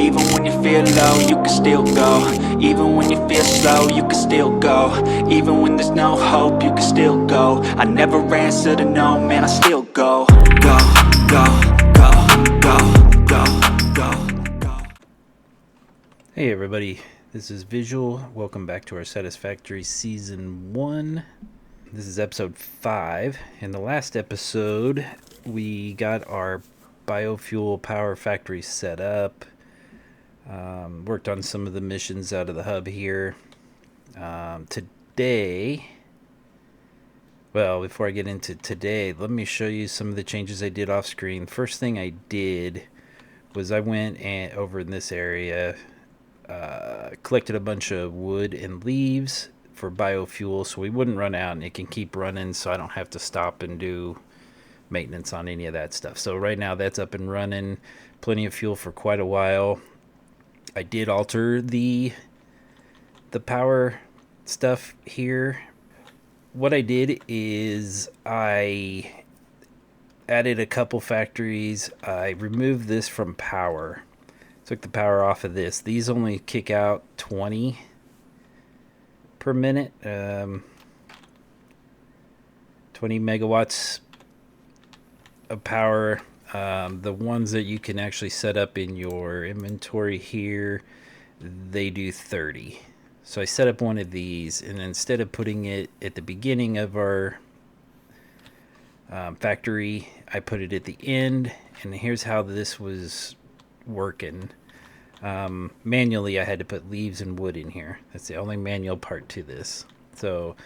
Even when you feel low, you can still go. Even when you feel slow, you can still go. Even when there's no hope, you can still go. I never answer to no, man, I still go. Go, go, go, go, go, go, go. Hey everybody, this is Visual. Welcome back to our Satisfactory Season 1. This is episode 5. In the last episode, we got our biofuel power factory set up. Worked on some of the missions out of the hub here. Before I get into today, let me show you some of the changes I did off screen. First thing I did was I went over in this area, collected a bunch of wood and leaves for biofuel so we wouldn't run out and it can keep running so I don't have to stop and do maintenance on any of that stuff. So right now that's up and running, plenty of fuel for quite a while. I did alter the power stuff here. What I did is I added a couple factories. I removed this from power. Took the power off of this. These only kick out 20 per minute. 20 megawatts of power. The ones that you can actually set up in your inventory here, they do 30. So I set up one of these, and instead of putting it at the beginning of our factory, I put it at the end. And here's how this was working. Manually I had to put leaves and wood in here. That's the only manual part to this. So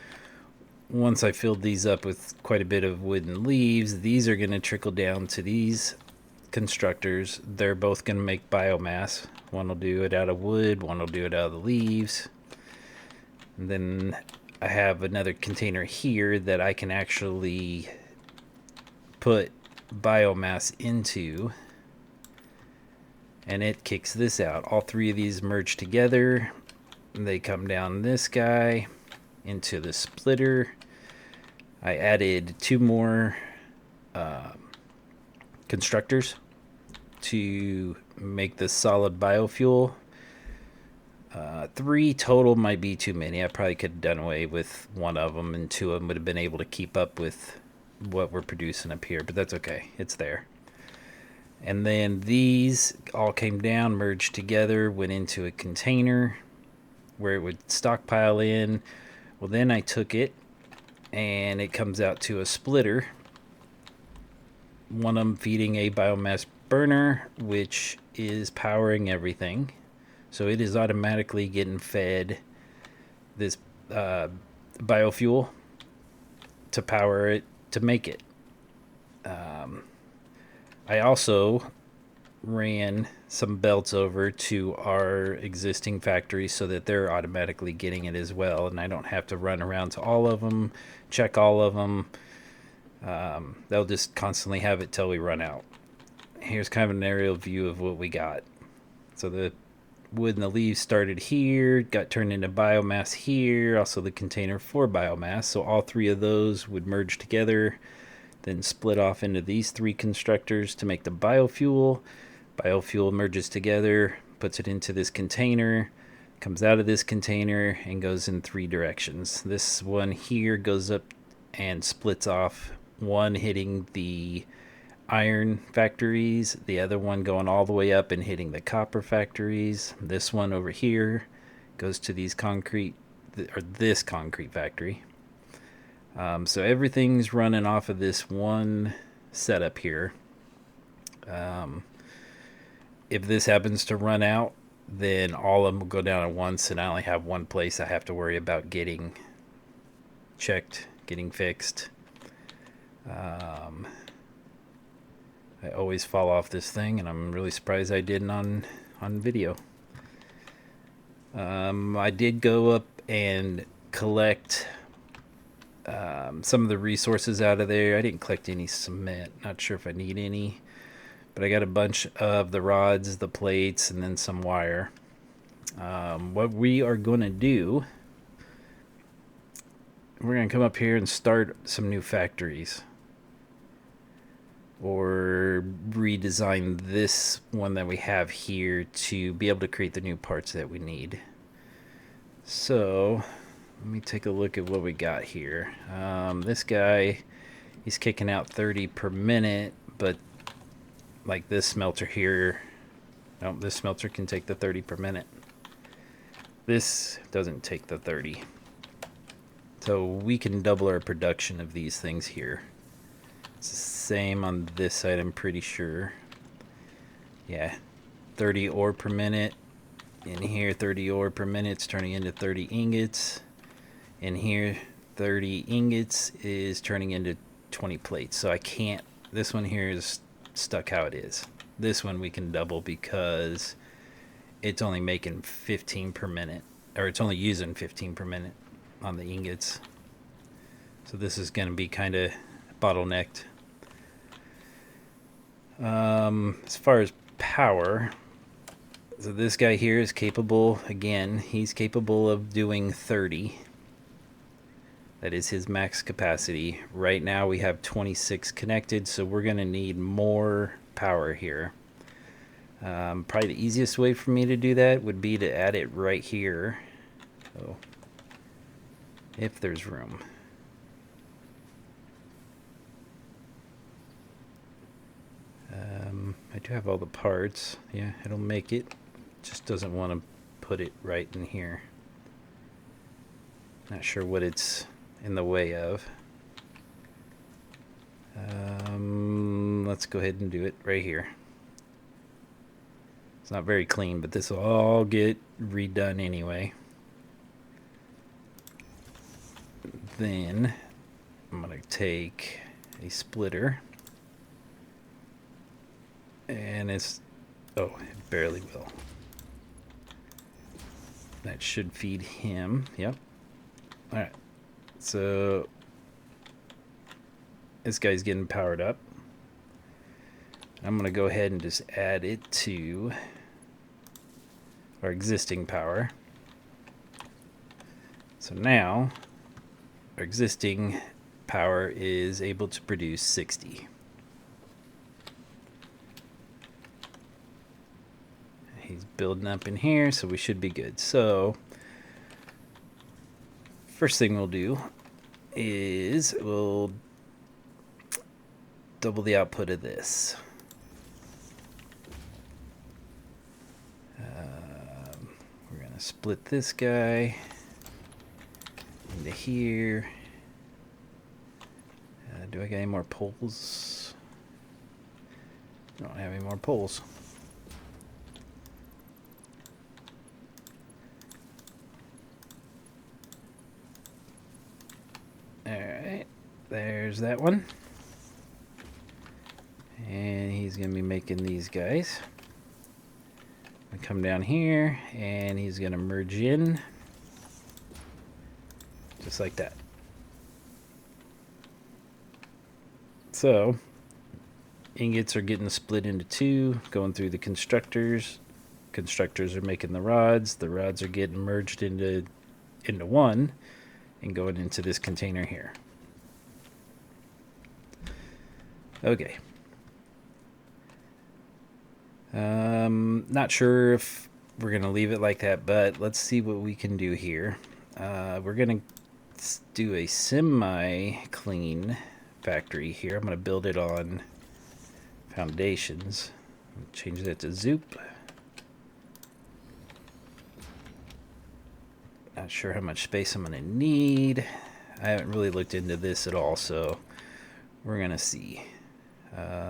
once I filled these up with quite a bit of wood and leaves, these are going to trickle down to these constructors. They're both going to make biomass. One will do it out of wood, one will do it out of the leaves. And then I have another container here that I can actually put biomass into, and it kicks this out. All three of these merge together. They come down this guy into the splitter. I added 2 more constructors to make this solid biofuel. 3 total might be too many. I probably could have done away with one of them, and 2 of them would have been able to keep up with what we're producing up here, but that's okay. It's there. And then these all came down, merged together, went into a container where it would stockpile in. Well, then I took it and it comes out to a splitter. One of them feeding a biomass burner, which is powering everything. So it is automatically getting fed this biofuel to power it, to make it. I also ran some belts over to our existing factory so that they're automatically getting it as well, and I don't have to run around to all of them, check all of them. They'll just constantly have it till we run out. Here's kind of an aerial view of what we got. So the wood and the leaves started here, got turned into biomass here, also the container for biomass. So all 3 of those would merge together, then split off into these 3 constructors to make the biofuel. Biofuel merges together, puts it into this container, comes out of this container, and goes in 3 directions. This one here goes up and splits off, one hitting the iron factories, the other one going all the way up and hitting the copper factories. This one over here goes to these this concrete factory. So everything's running off of this one setup here. If this happens to run out, then all of them will go down at once, and I only have one place I have to worry about getting checked, getting fixed. I always fall off this thing, and I'm really surprised I didn't on video. I did go up and collect some of the resources out of there. I didn't collect any cement. Not sure if I need any, but I got a bunch of the rods, the plates, and then some wire. What we are going to do, we're going to come up here and start some new factories. or redesign this one that we have here to be able to create the new parts that we need. So let me take a look at what we got here. This guy, he's kicking out 30 per minute, but like this smelter here, no, this smelter can take the 30 per minute. This doesn't take the 30. So we can double our production of these things here. It's the same on this side, I'm pretty sure. Yeah, 30 ore per minute. In here, 30 ore per minute is turning into 30 ingots. In here, 30 ingots is turning into 20 plates. So I can't, this one here is stuck how it is. This one we can double because it's only making 15 per minute, or it's only using 15 per minute on the ingots. So this is going to be kind of bottlenecked. As far as power, so this guy here is capable, again, he's capable of doing 30. That is his max capacity. Right now we have 26 connected, so we're going to need more power here. Probably the easiest way for me to do that would be to add it right here. So, if there's room. I do have all the parts. Yeah, it'll make it. Just doesn't want to put it right in here. Not sure what it's in the way of. Let's go ahead and do it right here. It's not very clean, but this will all get redone anyway. Then I'm going to take a splitter. And it's, oh, it barely will. That should feed him. Yep. All right. So this guy's getting powered up. I'm going to go ahead and just add it to our existing power. So now our existing power is able to produce 60. He's building up in here, so we should be good. So first thing we'll do is we'll double the output of this. We're going to split this guy into here. Do I got any more poles? I don't have any more poles. Alright, there's that one. And he's going to be making these guys. I come down here, and he's going to merge in. Just like that. So, ingots are getting split into two, going through the constructors. Constructors are making the rods are getting merged into one and going into this container here. Okay. Not sure if we're going to leave it like that, but let's see what we can do here. We're going to do a semi-clean factory here. I'm going to build it on foundations. Change that to Zoop. Not sure how much space I'm going to need. I haven't really looked into this at all, so we're going to see.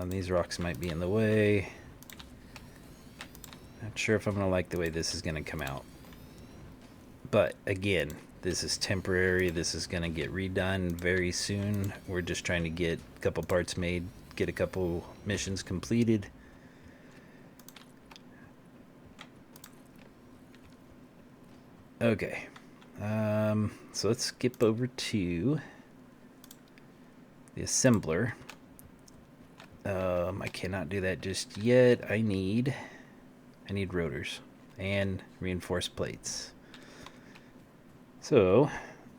These rocks might be in the way. Not sure if I'm going to like the way this is going to come out. But again, this is temporary. This is going to get redone very soon. We're just trying to get a couple parts made, get a couple missions completed. Okay. So let's skip over to the assembler. I cannot do that just yet. I need rotors and reinforced plates. So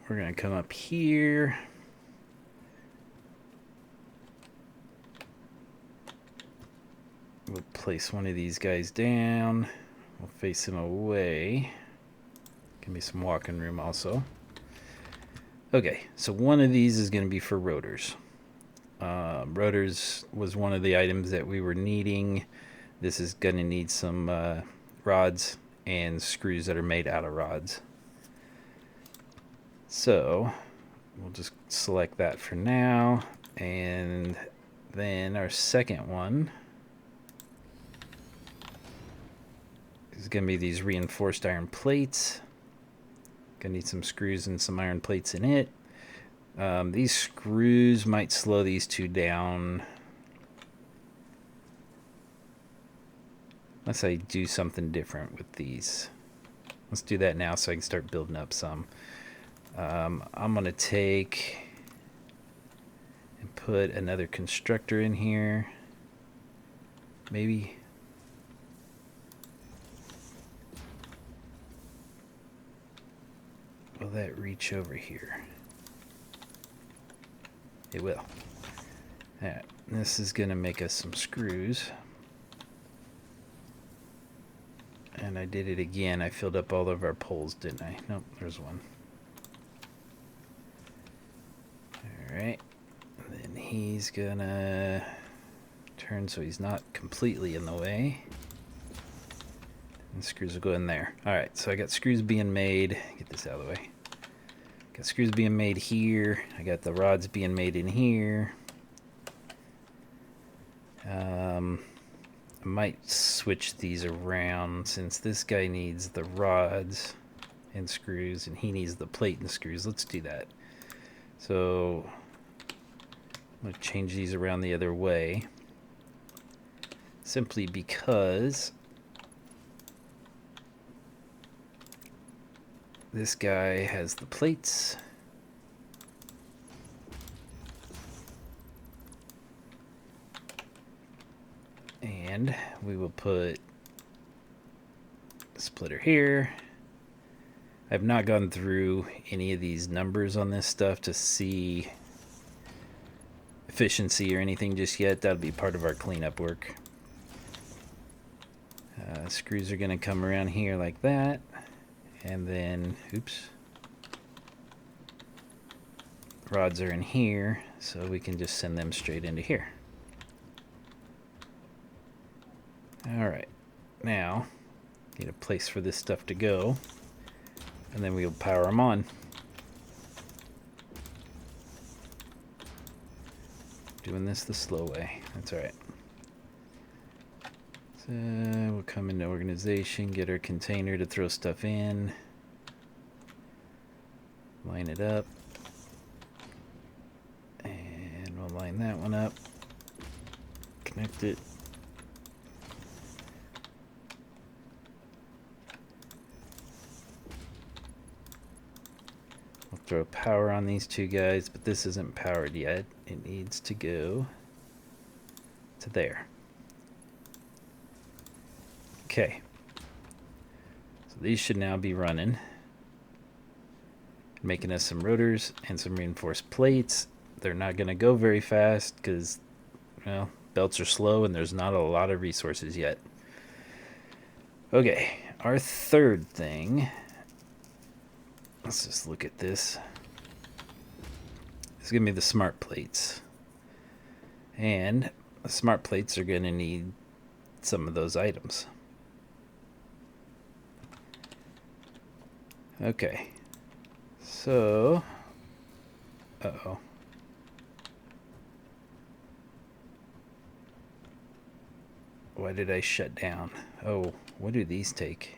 we're going to come up here. place one of these guys down. We'll face him away. Give me some walking room also. Okay, so one of these is going to be for rotors. Rotors was one of the items that we were needing. This is going to need some rods and screws that are made out of rods. So we'll just select that for now. And then our second one is going to be these reinforced iron plates. Gonna need some screws and some iron plates in it. These screws might slow these two down unless I do something different with these. Let's do that now so I can start building up some. I'm gonna take and put another constructor in here. Maybe. Will that reach over here? It will. Alright, this is going to make us some screws. And I did it again. I filled up all of our poles, didn't I? Nope, there's one. Alright. Then he's going to turn so he's not completely in the way. And screws will go in there. Alright, so I got screws being made. Get this out of the way. Got screws being made here. I got the rods being made in here. I might switch these around since this guy needs the rods and screws and he needs the plate and screws. Let's do that. So I'm going to change these around the other way simply because this guy has the plates. And we will put a splitter here. I've not gone through any of these numbers on this stuff to see efficiency or anything just yet. That'll be part of our cleanup work. Screws are going to come around here like that. And then, oops, rods are in here, so we can just send them straight into here. Alright, now, need a place for this stuff to go, and then we'll power them on. Doing this the slow way, that's alright. So we'll come into organization, get our container to throw stuff in, line it up, and we'll line that one up, connect it. We'll throw power on these two guys, but this isn't powered yet. It needs to go to there. Okay, so these should now be running, making us some rotors and some reinforced plates. They're not going to go very fast because, well, belts are slow and there's not a lot of resources yet. Okay, our third thing, let's just look at this. It's going to be the smart plates. And the smart plates are going to need some of those items. Okay, so, uh-oh. Why did I shut down? Oh, what do these take?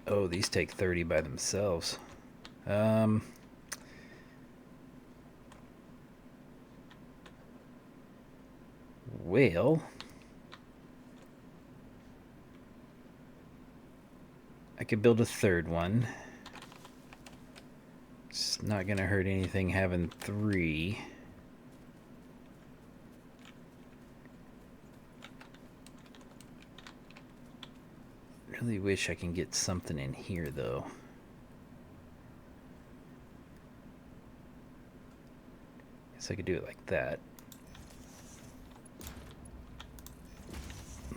Oh, these take 30 by themselves. Well, I could build a third one. It's not gonna hurt anything having 3. Really wish I can get something in here though. I could do it like that.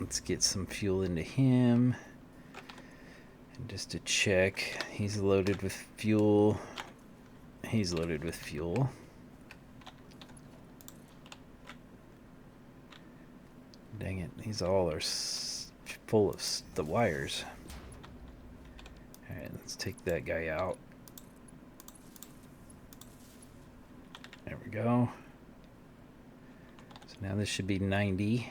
Let's get some fuel into him. And just to check, he's loaded with fuel. He's loaded with fuel. Dang it, these all are full of the wires. Alright, let's take that guy out. There we go. So now this should be 90.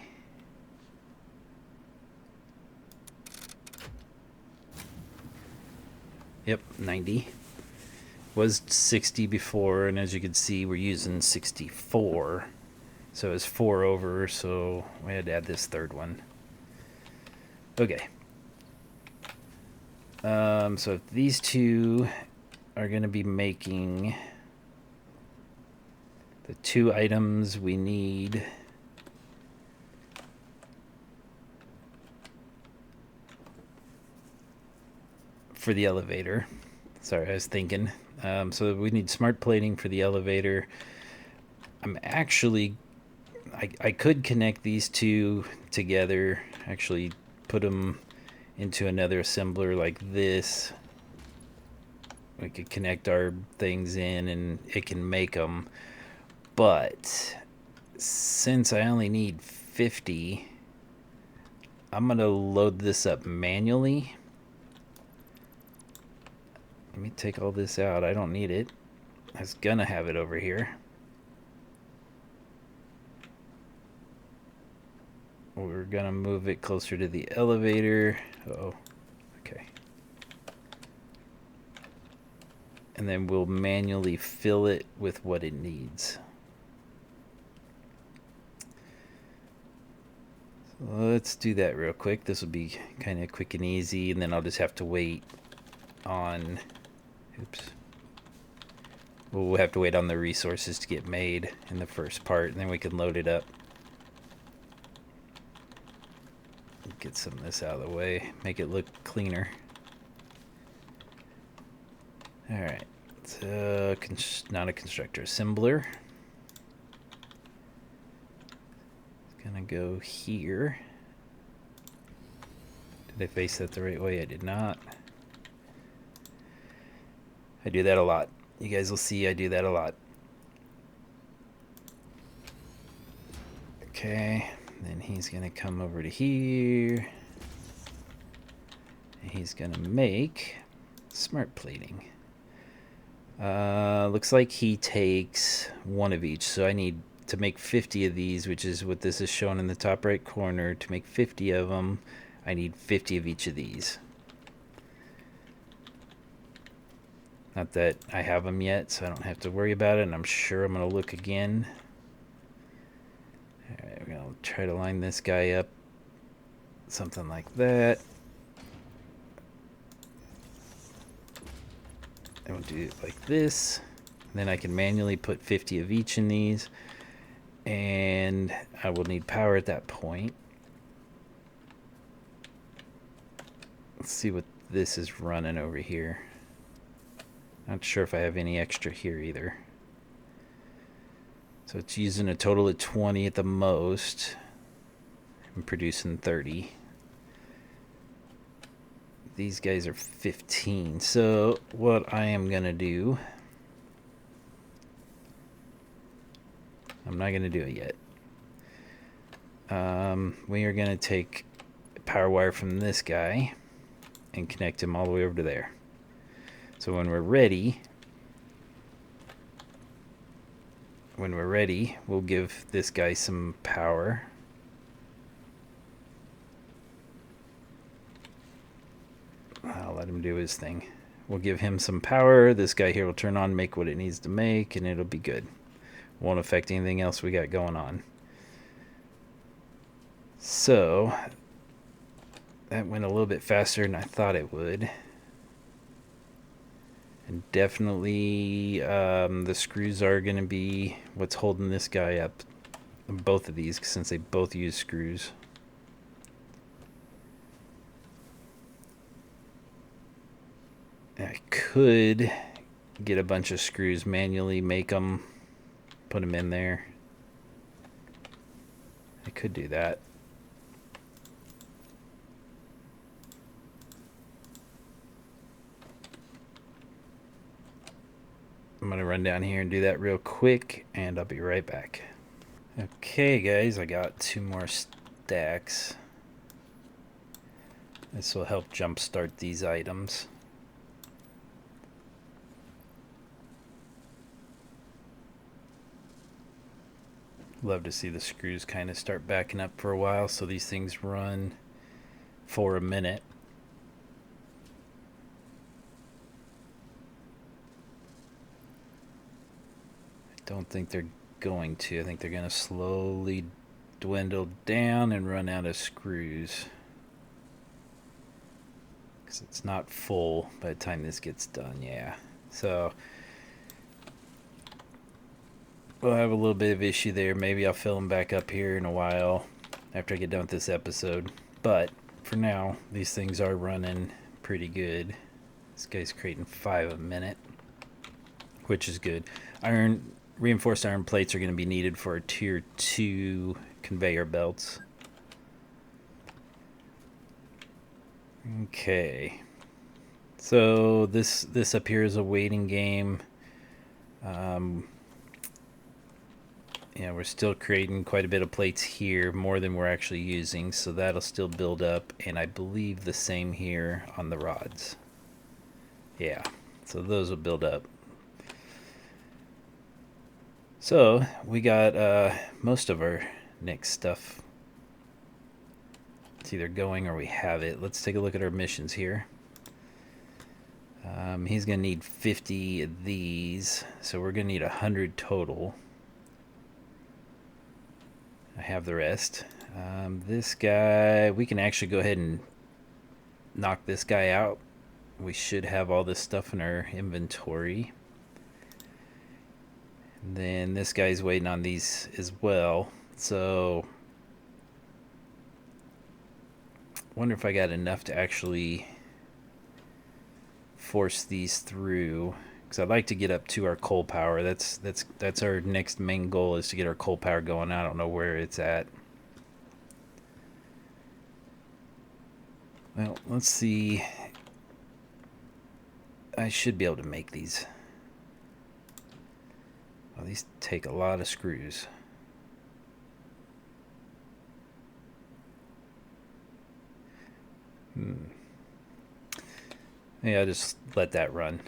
Yep, 90. Was 60 before, and as you can see, we're using 64. So it's 4 over, so we had to add this third one. Okay. So these two are going to be making the 2 items we need. For the elevator. Sorry, I was thinking. So we need smart plating for the elevator. I'm actually... I could connect these two together. Actually put them into another assembler like this. We could connect our things in and it can make them. But since I only need 50, I'm going to load this up manually. Let me take all this out. I don't need it. I was gonna have it over here. We're gonna move it closer to the elevator. Uh-oh. Okay. And then we'll manually fill it with what it needs. So let's do that real quick. This will be kind of quick and easy, and then I'll just have to wait on... Oops. We'll have to wait on the resources to get made in the first part, and then we can load it up. Get some of this out of the way, make it look cleaner. Alright, so not a constructor, assembler. It's gonna go here. Did I face that the right way? I did not. I do that a lot. You guys will see I do that a lot. Okay, then he's gonna come over to here. And he's gonna make smart plating. Looks like he takes 1 of each, so I need to make 50 of these, which is what this is shown in the top right corner. To make 50 of them, I need 50 of each of these. Not that I have them yet, so I don't have to worry about it, and I'm sure I'm going to look again. Alright, we're going to try to line this guy up. Something like that. And we'll do it like this. Then I can manually put 50 of each in these. And I will need power at that point. Let's see what this is running over here. Not sure if I have any extra here either. So it's using a total of 20 at the most. I'm producing 30. These guys are 15. So what I am going to do... I'm not going to do it yet. We are going to take a power wire from this guy and connect him all the way over to there. So when we're ready, we'll give this guy some power. I'll let him do his thing. We'll give him some power. This guy here will turn on, make what it needs to make, and it'll be good. Won't affect anything else we got going on. So that went a little bit faster than I thought it would. And definitely the screws are going to be what's holding this guy up. Both of these, since they both use screws. I could get a bunch of screws, manually make them put them in there. I could do that. I'm going to run down here and do that real quick, and I'll be right back. Okay, guys, I got 2 more stacks. This will help jumpstart these items. Love to see the screws kind of start backing up for a while, so these things run for a minute. I don't think they're going to. I think they're going to slowly dwindle down and run out of screws. Because it's not full by the time this gets done, yeah. So we'll have a little bit of issue there. Maybe I'll fill them back up here in a while after I get done with this episode. But for now, these things are running pretty good. This guy's creating 5 a minute, which is good. Reinforced iron plates are going to be needed for tier 2 conveyor belts. Okay. So this up here is a waiting game. Yeah, we're still creating quite a bit of plates here, more than we're actually using, so that'll still build up, and I believe the same here on the rods. Yeah, so those will build up. So we got most of our next stuff. It's either going or we have it. Let's take a look at our missions here. He's gonna need 50 of these, so we're gonna need 100 total. I have the rest. This guy, we can actually go ahead and knock this guy out. We should have all this stuff in our inventory. And then this guy's waiting on these as well. So, wonder if I got enough to actually force these through. Because I'd like to get up to our coal power. That's our next main goal, is to get our coal power going. I don't know where it's at. Well, let's see. I should be able to make these. Well, these take a lot of screws. Yeah, I'll just let that run.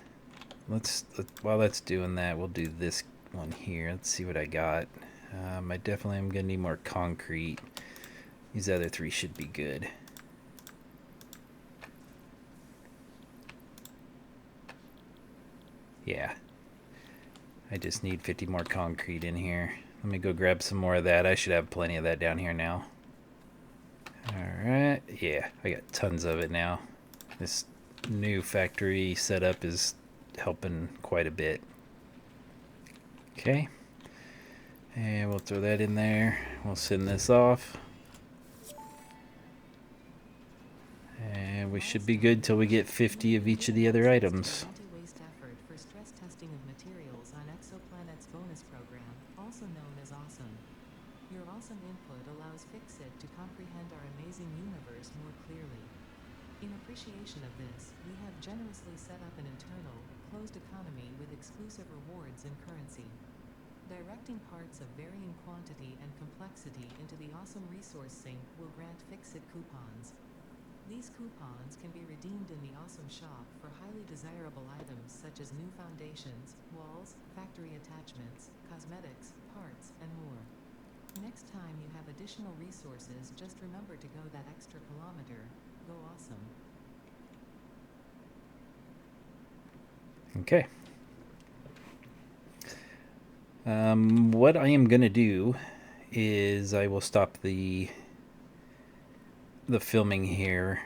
While that's doing that, we'll do this one here. Let's see what I got. I definitely am gonna need more concrete. These other 3 should be good. Yeah, I just need 50 more concrete in here. Let me go grab some more of that. I should have plenty of that down here now. Alright, yeah, I got tons of it now. This new factory setup is helping quite a bit. Okay, and we'll throw that in there. We'll send this off, and we should be good till we get 50 of each of the other items. Anti-waste effort for stress testing of materials on Exoplanet's bonus program, also known as Awesome. Your awesome input allows Fixit to comprehend our amazing universe more clearly. In appreciation of this, we have generously set up an internal, closed economy with exclusive rewards and currency. Directing parts of varying quantity and complexity into the Awesome Resource Sink will grant Fixit coupons. These coupons can be redeemed in the Awesome Shop for highly desirable items such as new foundations, walls, factory attachments, cosmetics, parts, and more. Next time you have additional resources, just remember to go that extra kilometer. Go awesome. Okay. What I am gonna do is I will stop the filming here.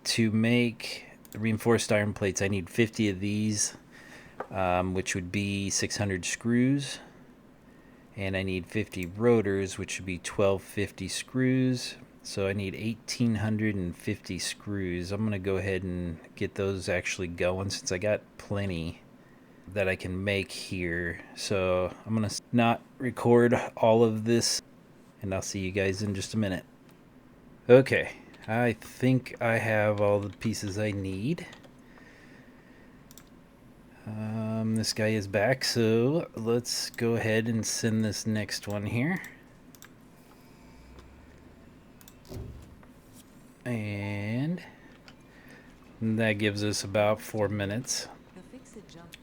To make reinforced iron plates, I need 50 of these, which would be 600 screws. And I need 50 rotors, which would be 1250 screws. So I need 1850 screws. I'm going to go ahead and get those actually going, since I got plenty that I can make here. So I'm going to not record all of this, and I'll see you guys in just a minute. Okay, I think I have all the pieces I need. This guy is back, so let's go ahead and send this next one here. And that gives us about 4 minutes.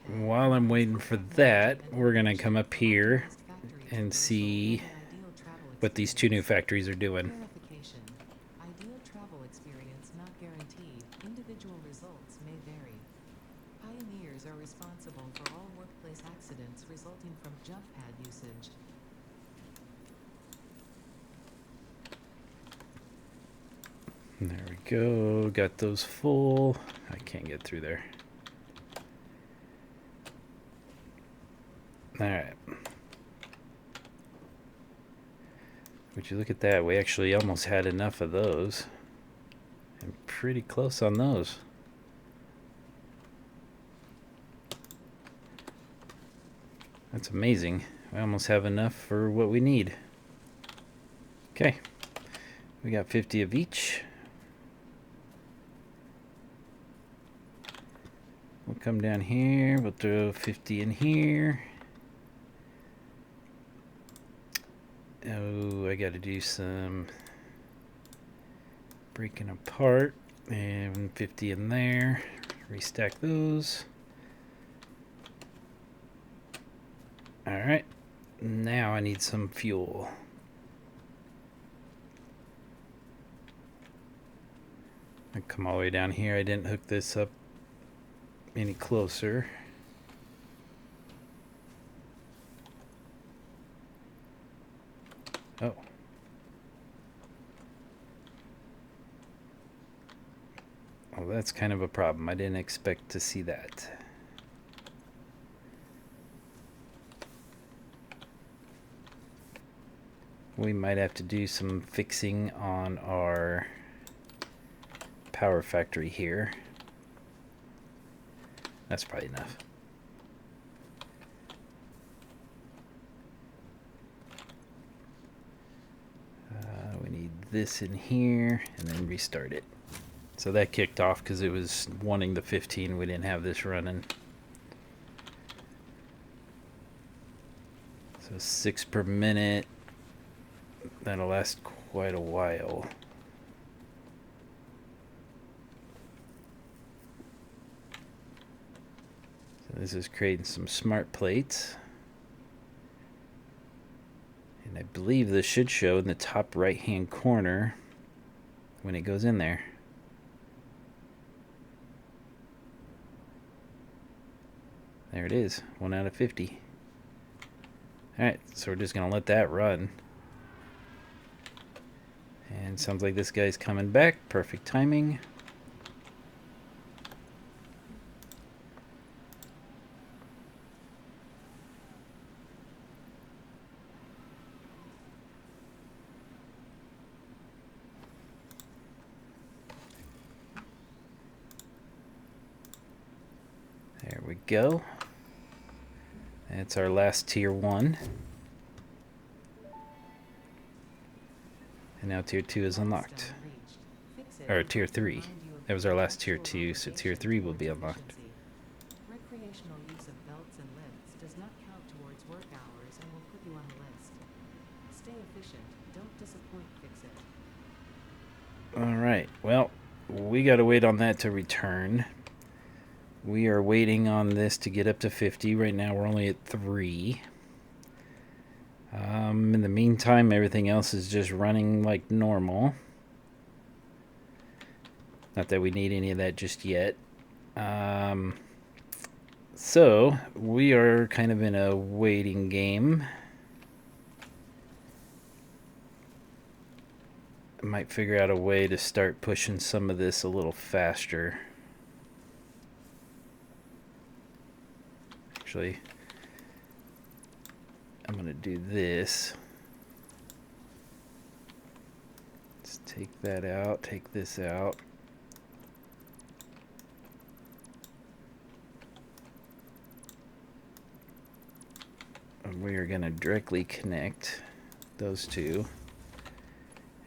While I'm waiting for that, we're going to come up here and see what these two new factories are doing. Ideal travel experience not guaranteed. Individual results may vary. Pioneers are responsible for all workplace accidents resulting from jump pad usage. There we go. Got those full. I can't get through there. Alright. Would you look at that? We actually almost had enough of those. And pretty close on those. That's amazing. We almost have enough for what we need. Okay. We got 50 of each. We'll come down here. We'll throw 50 in here. Oh, I got to do some breaking apart. And 50 in there. Restack those. Alright. Now I need some fuel. I come all the way down here. I didn't hook this up any closer. Oh. Well, that's kind of a problem. I didn't expect to see that. We might have to do some fixing on our power factory here. That's probably enough. We need this in here and then restart it. So that kicked off because it was wanting the 15. We didn't have this running. So 6 per minute. That'll last quite a while. So this is creating some smart plates. And I believe this should show in the top right hand corner when it goes in there. There it is, 1 out of 50. Alright, so we're just going to let that run. And sounds like this guy's coming back. Perfect timing. There we go. That's our last tier 1. And now tier 2 is unlocked. Or tier 3. That was our last tier 2, so tier 3 will be unlocked. Recreational use of belts and lifts does not count towards work hours and will put you on the list. Stay efficient. Don't disappoint. Fix it. Alright, well, we gotta wait on that to return. We are waiting on this to get up to 50. Right now we're only at 3. In the meantime, everything else is just running like normal. Not that we need any of that just yet. So, we are kind of in a waiting game. I might figure out a way to start pushing some of this a little faster. Actually, I'm going to do this. Let's take that out, take this out. we are going to directly connect those two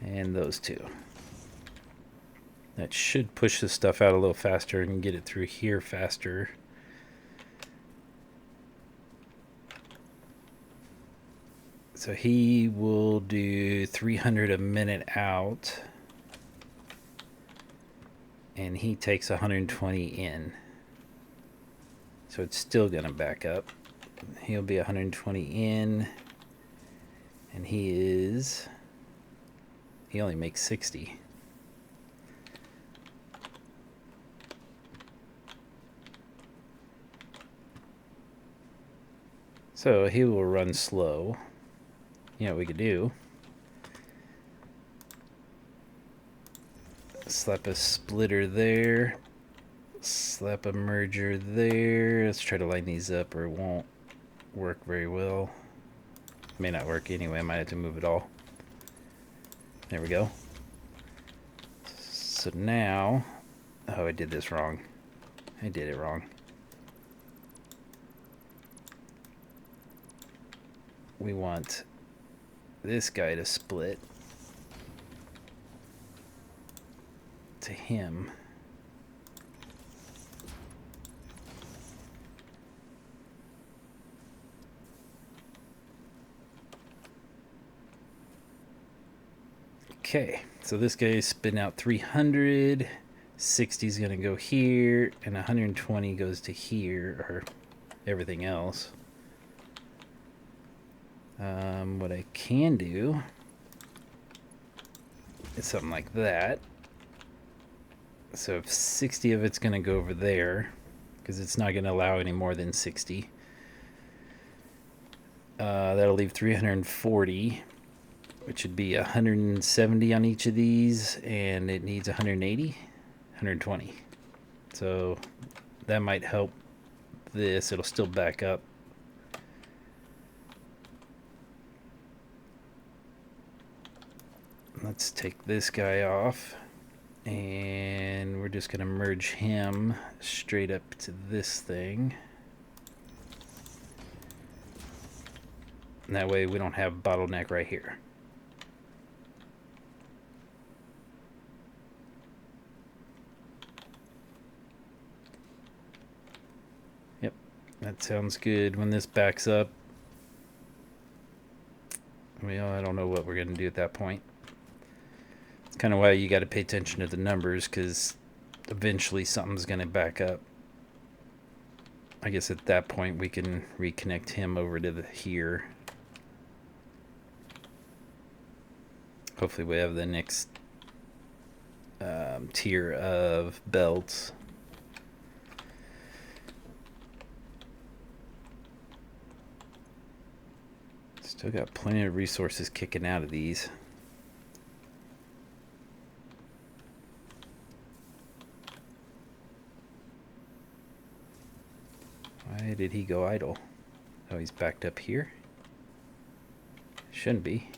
and those two. That should push this stuff out a little faster and get it through here faster. So he will do 300 a minute out, and he takes 120 in. So it's still going to back up. He'll be 120 in, and he only makes 60. So he will run slow. You know what we could do? Slap a splitter there. Slap a merger there. Let's try to line these up, or it won't work very well. May not work anyway. I might have to move it all. There we go. So now... Oh, I did this wrong. I did it wrong. We want this guy to split to him. Okay, so this guy is spitting out 300, 60 is going to go here, and 120 goes to here, or everything else. What I can do is something like that. So if 60 of it's going to go over there, because it's not going to allow any more than 60, that'll leave 340, which would be 170 on each of these, and it needs 180, 120. So that might help this. It'll still back up. Let's take this guy off, and we're just going to merge him straight up to this thing. And that way we don't have bottleneck right here. Yep, that sounds good. When this backs up, well, I don't know what we're going to do at that point. It's kind of why you got to pay attention to the numbers, because eventually something's going to back up. I guess at that point we can reconnect him over to here. Hopefully we have the next tier of belts. Still got plenty of resources kicking out of these. Why did he go idle? Oh, he's backed up here? Shouldn't be.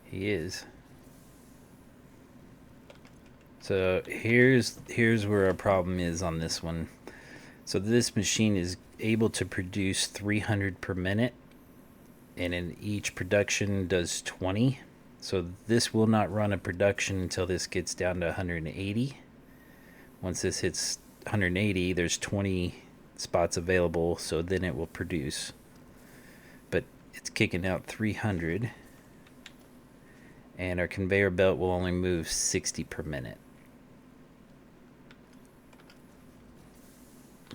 He is. So here's where our problem is on this one. So this machine is able to produce 300 per minute, and in each production does 20. So this will not run a production until this gets down to 180. Once this hits 180, there's 20 spots available, so then it will produce. But it's kicking out 300, and our conveyor belt will only move 60 per minute.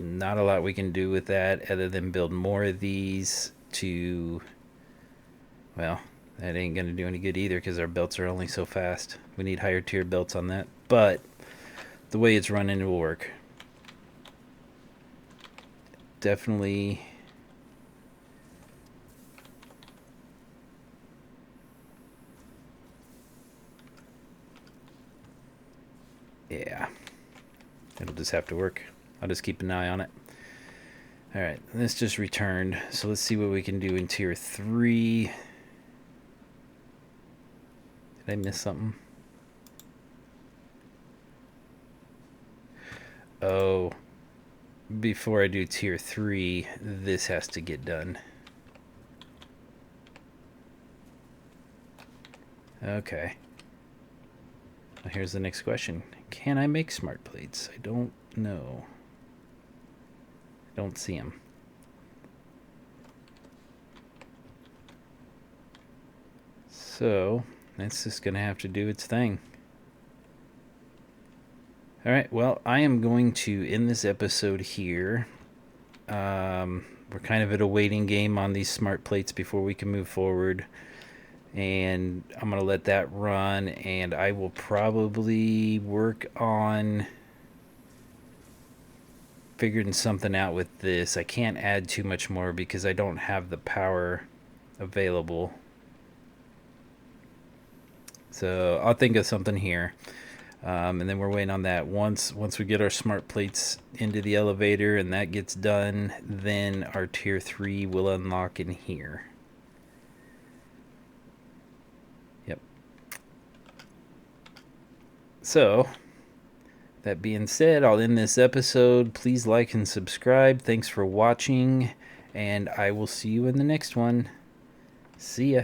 Not a lot we can do with that other than build more of these to, well, that ain't going to do any good either, because our belts are only so fast. We need higher tier belts on that. But the way it's running, it will work. Definitely. Yeah. It'll just have to work. I'll just keep an eye on it. Alright, this just returned. So let's see what we can do in tier 3. Did I miss something? Oh, before I do tier 3, this has to get done. Okay. Well, here's the next question. Can I make smart plates? I don't know. I don't see them. So, that's just going to have to do its thing. Alright, well, I am going to end this episode here. We're kind of at a waiting game on these smart plates before we can move forward. And I'm going to let that run, and I will probably work on figuring something out with this. I can't add too much more because I don't have the power available. So I'll think of something here. And then we're waiting on that. Once we get our smart plates into the elevator and that gets done, then our tier 3 will unlock in here. Yep. So, that being said, I'll end this episode. Please like and subscribe. Thanks for watching, and I will see you in the next one. See ya.